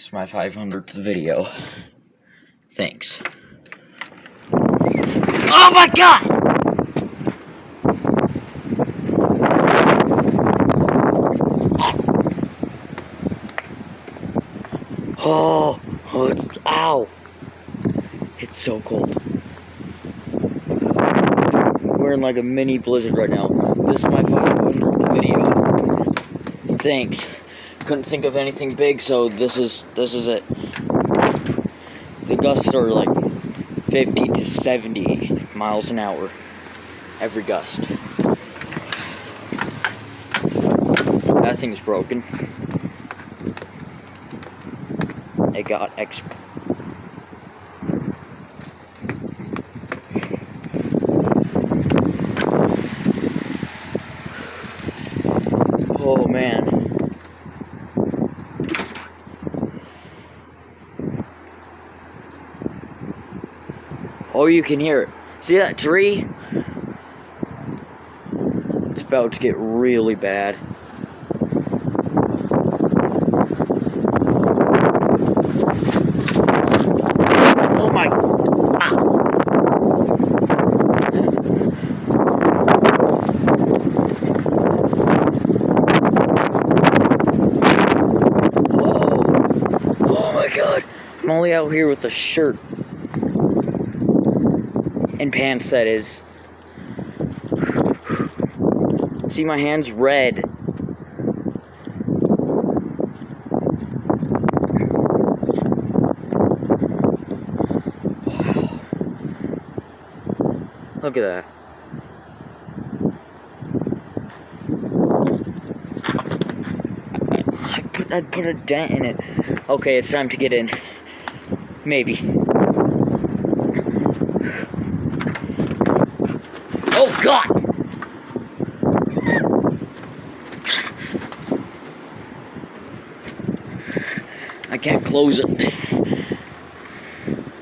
This is my 500th video. Thanks. Oh my god! Ow! It's so cold. We're in like a mini blizzard right now. This is my 500th video. Thanks. Couldn't think of anything big, so this is it. The gusts are like 50 to 70 miles an hour. Every gust. That thing's broken. It got Oh man. Oh, you can hear it. See that tree? It's about to get really bad. Oh my. Oh my god. I'm only out here with a shirt. And pants, that is. See, my hand's red. Wow. Look at that. I put a dent in it. Okay, it's time to get in. Maybe. Oh god! I can't close it.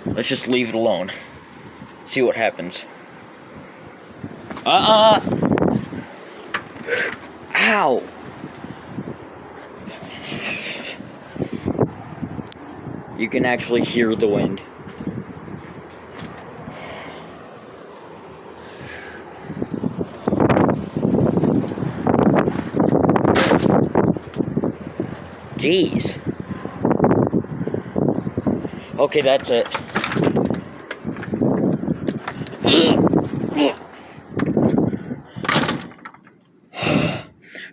Let's just leave it alone. See what happens. Ow! You can actually hear the wind. Jeez. Okay, that's it.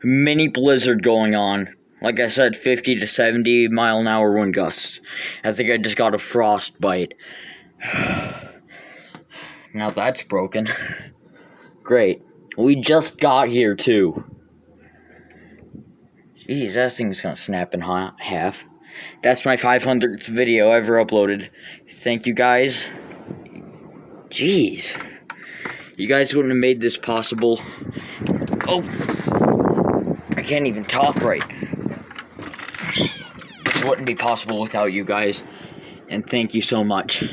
Mini blizzard going on. Like I said, 50 to 70 mile an hour wind gusts. I think I just got a frostbite. Now that's broken. Great. We just got here too. Jeez, that thing's gonna snap in half. That's my 500th video ever uploaded. Thank you guys. Jeez. You guys wouldn't have made this possible. Oh. I can't even talk right. This wouldn't be possible without you guys. And thank you so much.